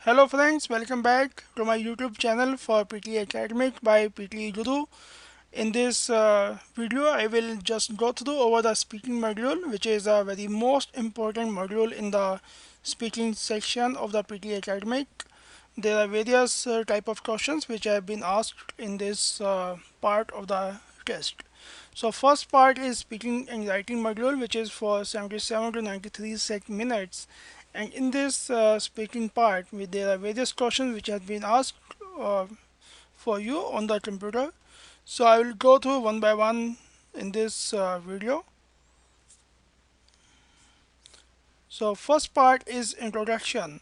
Hello friends, welcome back to my YouTube channel for PTE Academic by PTE Guru. In this video, I will just go through over the speaking module, which is a very most important module in the speaking section of the PTE Academic. There are various type of questions which have been asked in this part of the test. So first part is speaking and writing module, which is for 77 to 93 minutes. And in this speaking part, there are various questions which have been asked uh, for you on the computer. So I will go through one by one in this video. So first part is introduction,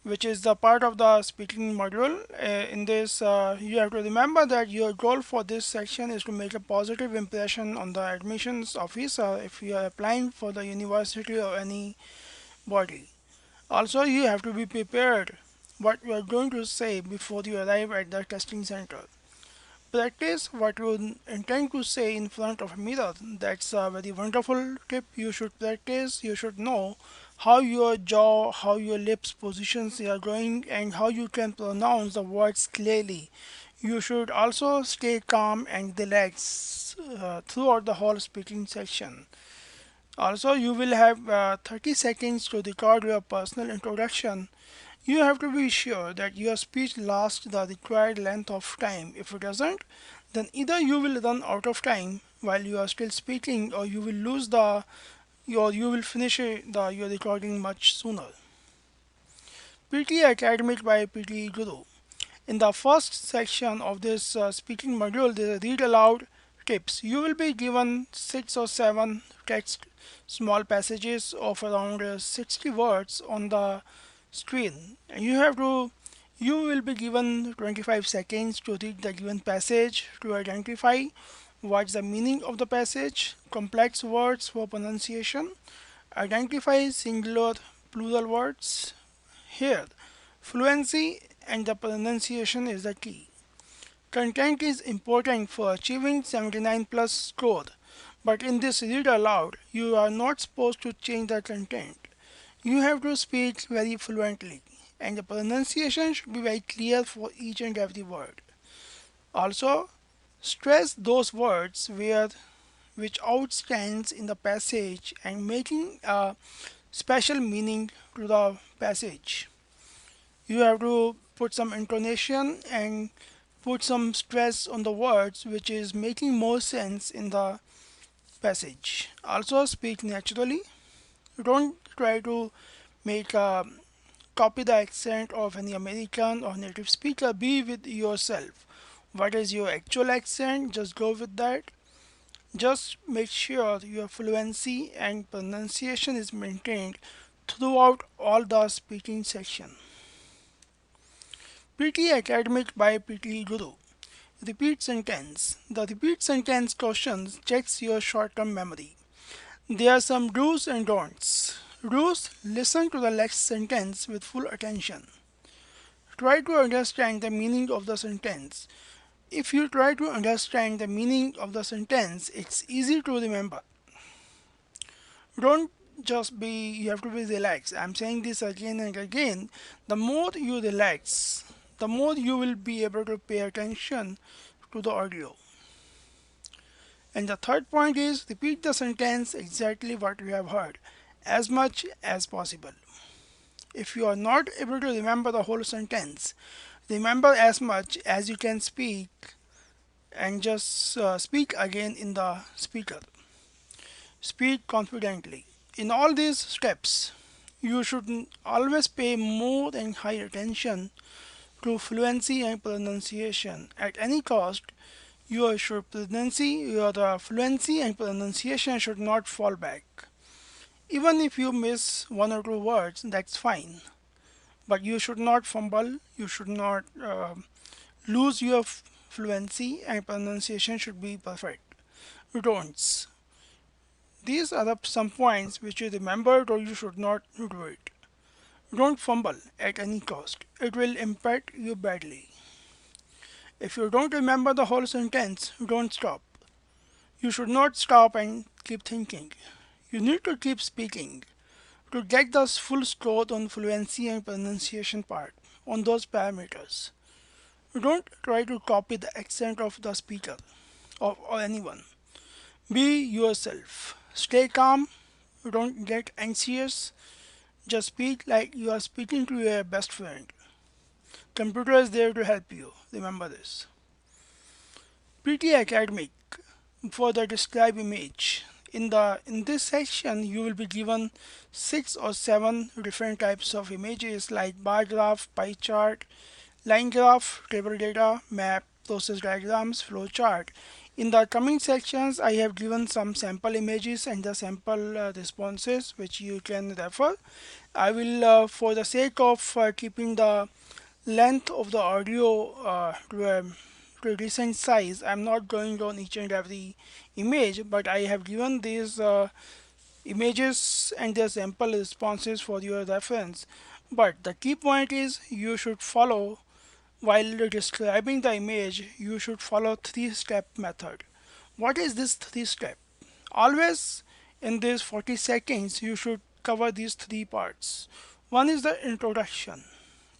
which is the part of the speaking module. In this, you have to remember that your goal for this section is to make a positive impression on the admissions officer if you are applying for the university or any body. Also, you have to be prepared what you are going to say before you arrive at the testing center. Practice what you intend to say in front of a mirror. That's a very wonderful tip. You should practice. You should know how your jaw, how your lips positions are going, and how you can pronounce the words clearly. You should also stay calm and relaxed throughout the whole speaking section. Also, you will have 30 seconds to record your personal introduction. You have to be sure that your speech lasts the required length of time. If it doesn't, then either you will run out of time while you are still speaking, or you will lose you will finish your recording much sooner. PTE Academic by PTE Guru. In the first section of this speaking module, there are read aloud tips. You will be given 6 or 7 text small passages of around 60 words on the screen. And you will be given 25 seconds to read the given passage to identify what's the meaning of the passage, complex words for pronunciation, identify singular plural words. Here, fluency and the pronunciation is the key. Content is important for achieving 79 plus score, but in this read aloud, you are not supposed to change the content. You have to speak very fluently, and the pronunciation should be very clear for each and every word. Also, stress those words which outstands in the passage and making a special meaning to the passage. You have to put some intonation and put some stress on the words which is making more sense in the passage. Also speak naturally. Don't try to make a copy the accent of any American or native speaker. Be with yourself. What is your actual accent? Just go with that. Just make sure your fluency and pronunciation is maintained throughout all the speaking section. PTE Academic by PTE Guru. Repeat sentence. The repeat sentence questions checks your short-term memory. There are some do's and don'ts. Do's: listen to the next sentence with full attention. Try to understand the meaning of the sentence. If you try to understand the meaning of the sentence, it's easy to remember. Don't just be, you have to be relaxed. I'm saying this again and again. The more you relax, the more you will be able to pay attention to the audio. And the third point is repeat the sentence exactly what you have heard as much as possible. If you are not able to remember the whole sentence, remember as much as you can speak and just speak again in the speaker. Speak confidently. In all these steps, you should always pay more and higher attention to fluency and pronunciation. At any cost, your fluency and pronunciation should not fall back. Even if you miss one or two words, that's fine. But you should not fumble. You should not lose your fluency, and pronunciation should be perfect. Don'ts. These are some points which you remembered or you should not do it. Don't fumble at any cost. It will impact you badly. If you don't remember the whole sentence, don't stop. You should not stop and keep thinking. You need to keep speaking. to get the full score on fluency and pronunciation part on those parameters. Don't try to copy the accent of the speaker or anyone. Be yourself. Stay calm. Don't get anxious. Just speak like you are speaking to your best friend. Computer is there to help you. Remember this. PTE Academic for the describe image. In this section, you will be given 6 or 7 different types of images like bar graph, pie chart, line graph, table data, map, process diagrams, flow chart. In the coming sections, I have given some sample images and the sample responses which you can refer. I will, for the sake of keeping the length of the audio to a decent size, I'm not going on each and every image, but I have given these images and their sample responses for your reference. But the key point is you should follow while describing the image, you should follow three-step method. What is this three-step? Always in these 40 seconds, you should cover these three parts. One is the introduction.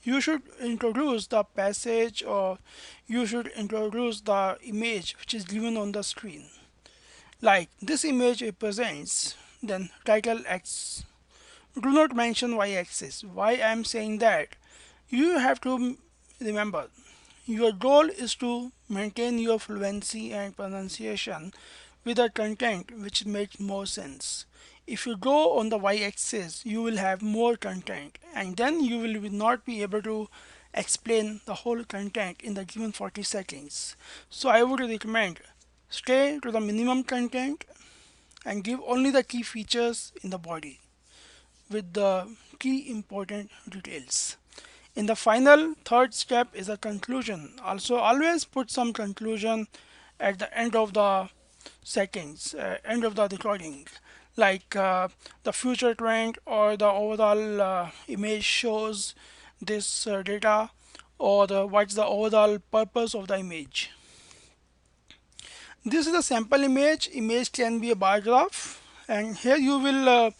You should introduce the passage or you should introduce the image which is given on the screen. Like this image represents, then title X. Do not mention y-axis. Why I am saying that? You have to remember your goal is to maintain your fluency and pronunciation with a content which makes more sense. If you go on the y-axis, you will have more content and then you will not be able to explain the whole content in the given 40 seconds. So I would recommend stay to the minimum content and give only the key features in the body with the key important details. In the final third step is a conclusion. Also always put some conclusion at the end of the seconds, end of the recording, like the future trend or the overall image shows this data or what's the overall purpose of the image. This is a sample image. Image can be a bar graph, and here you will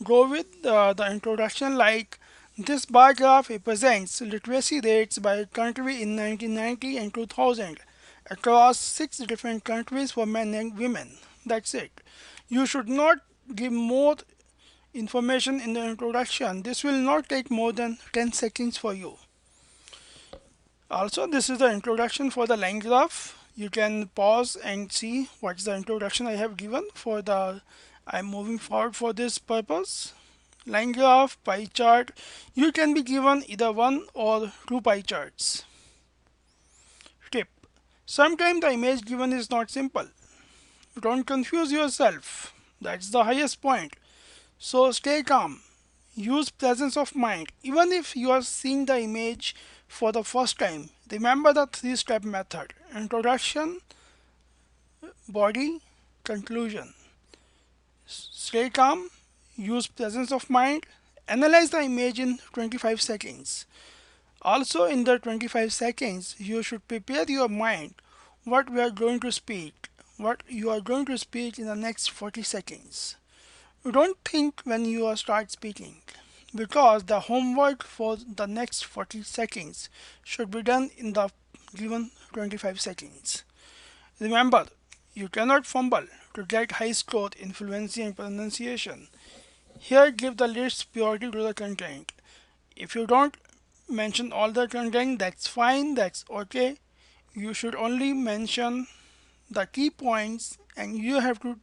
go with the introduction like this bar graph represents literacy rates by country in 1990 and 2000 across 6 different countries for men and women. That's it. You should not give more information in the introduction. This will not take more than 10 seconds for you. Also, this is the introduction for the line graph. You can pause and see what's the introduction I have given for the I'm moving forward for this purpose. Line graph, pie chart. You can be given either 1 or 2 pie charts. Tip. Sometimes the image given is not simple. Don't confuse yourself. That's the highest point. So stay calm. Use presence of mind. Even if you are seeing the image for the first time, remember the three-step method. Introduction, body, conclusion. Stay calm. Use presence of mind. Analyze the image in 25 seconds. Also in the 25 seconds, you should prepare your mind what we are going to speak, what you are going to speak in the next 40 seconds. Don't think when you start speaking because the homework for the next 40 seconds should be done in the given 25 seconds. Remember, you cannot fumble to get high score in fluency and pronunciation. Here give the least priority to the content. If you don't mention all the content, that's fine, that's okay. You should only mention the key points and you have to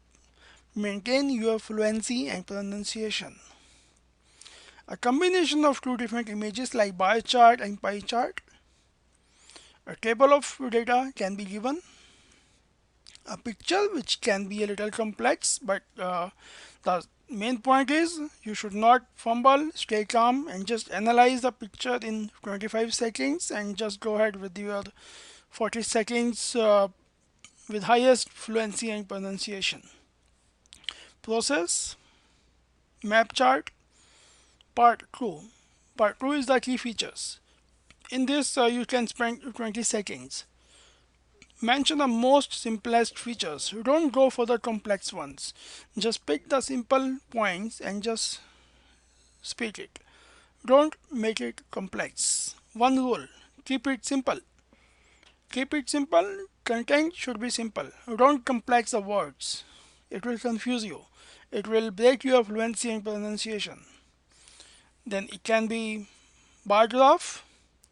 maintain your fluency and pronunciation. A combination of 2 different images like bar chart and pie chart. A table of data can be given. A picture which can be a little complex, but the main point is you should not fumble, stay calm and just analyze the picture in 25 seconds and just go ahead with your 40 seconds with highest fluency and pronunciation. Process, map chart, part 2. Part 2 is the key features. In this you can spend 20 seconds. Mention the most simplest features. You don't go for the complex ones. Just pick the simple points and just speak it. Don't make it complex. One rule, keep it simple. Keep it simple. Content should be simple. Don't complex the words. It will confuse you. It will break your fluency and pronunciation. Then it can be bar graph.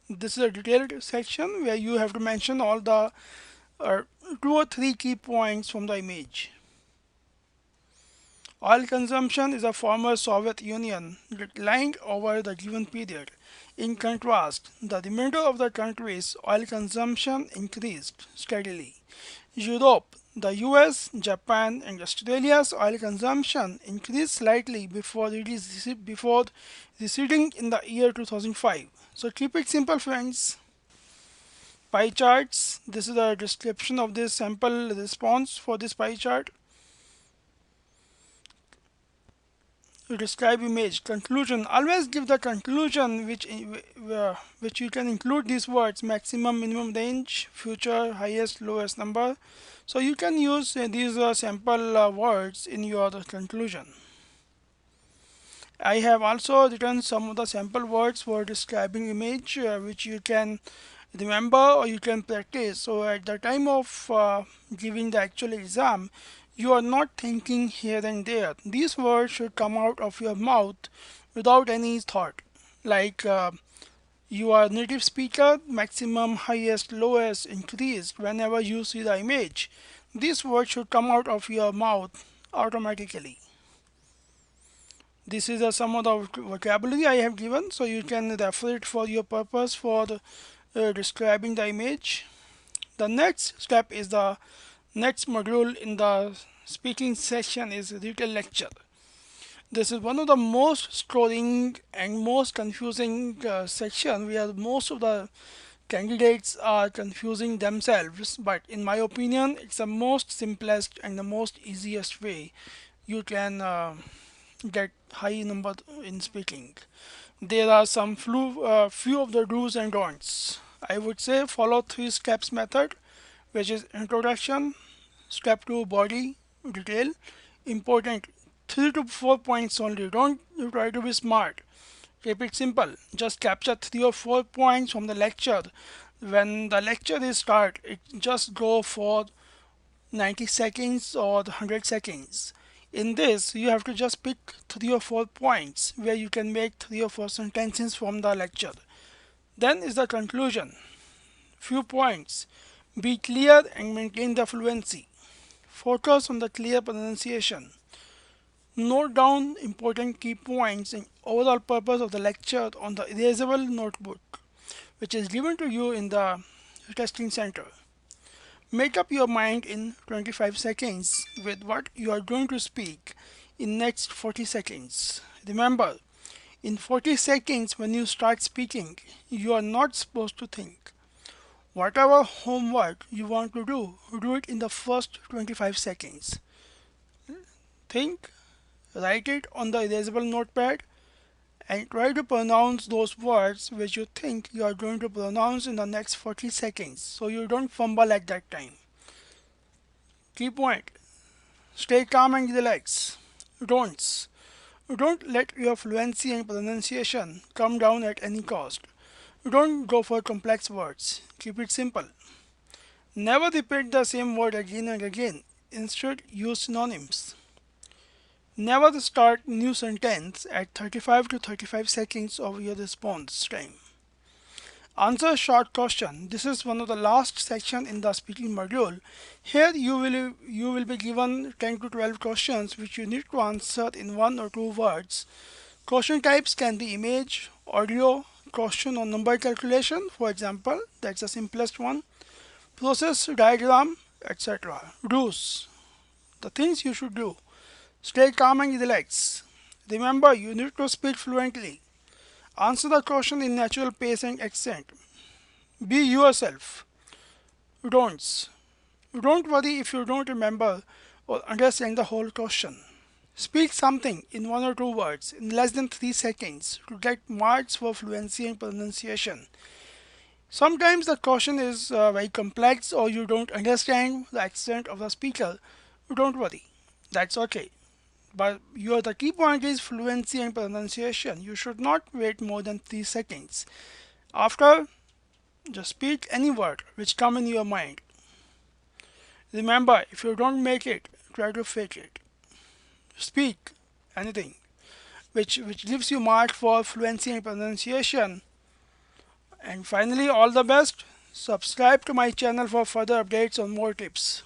This is a detailed section where you have to mention all the uh, two or three key points from the image. Oil consumption is a former Soviet Union declined over the given period. In contrast, the remainder of the country's oil consumption increased steadily. Europe, the US, Japan, and Australia's oil consumption increased slightly before receding in the year 2005. So keep it simple, friends. Pie charts. This is a description of this sample response for this pie chart. To describe image. Conclusion. Always give the conclusion which you can include these words: maximum, minimum range, future, highest, lowest number. So you can use these sample words in your conclusion. I have also written some of the sample words for describing image which you can remember or you can practice. So at the time of giving the actual exam, you are not thinking here and there. These words should come out of your mouth without any thought. Like you are native speaker, maximum, highest, lowest, increased. Whenever you see the image, these words should come out of your mouth automatically. This is some of the vocabulary I have given, so you can refer it for your purpose for describing the image. The next step is the next module in the speaking session is Retell lecture. This is one of the most scrolling and most confusing section where most of the candidates are confusing themselves, but in my opinion it's the most simplest and the most easiest way you can get high number in speaking. There are some few of the do's and don'ts. I would say follow 3 steps method, which is introduction, step 2 body, detail. Important 3 to 4 points only. Don't try to be smart. Keep it simple. Just capture 3 or 4 points from the lecture. When the lecture is start, it just go for 90 seconds or 100 seconds. In this, you have to just pick 3 or 4 points where you can make 3 or 4 sentences from the lecture. Then is the conclusion. Few points. Be clear and maintain the fluency. Focus on the clear pronunciation. Note down important key points and overall purpose of the lecture on the erasable notebook, which is given to you in the testing center. Make up your mind in 25 seconds with what you are going to speak in next 40 seconds. Remember, in 40 seconds when you start speaking, you are not supposed to think. Whatever homework you want to do it in the first 25 seconds. Think, write it on the erasable notepad and try to pronounce those words which you think you are going to pronounce in the next 40 seconds so you don't fumble at that time. Key point. Stay calm and relax. Don'ts. Don't let your fluency and pronunciation come down at any cost. Don't go for complex words. Keep it simple. Never repeat the same word again and again. Instead, use synonyms. Never start new sentence at 35 to 35 seconds of your response time. Answer short question. This is one of the last section in the speaking module. Here you will be given 10 to 12 questions which you need to answer in 1 or 2 words. Question types can be image, audio, question or number calculation, for example, that's the simplest one, process diagram, etc. Do's. The things you should do. Stay calm and relax. Remember, you need to speak fluently. Answer the question in natural pace and accent. Be yourself. Don'ts. Don't worry if you don't remember or understand the whole question. Speak something in 1 or 2 words in less than 3 seconds to get marks for fluency and pronunciation. Sometimes the question is very complex or you don't understand the accent of the speaker. Don't worry. That's okay. But the key point is fluency and pronunciation. You should not wait more than 3 seconds. After, just speak any word which come in your mind. Remember, if you don't make it, try to fake it. Speak anything which gives you mark for fluency and pronunciation. And finally, all the best. Subscribe to my channel for further updates on more tips.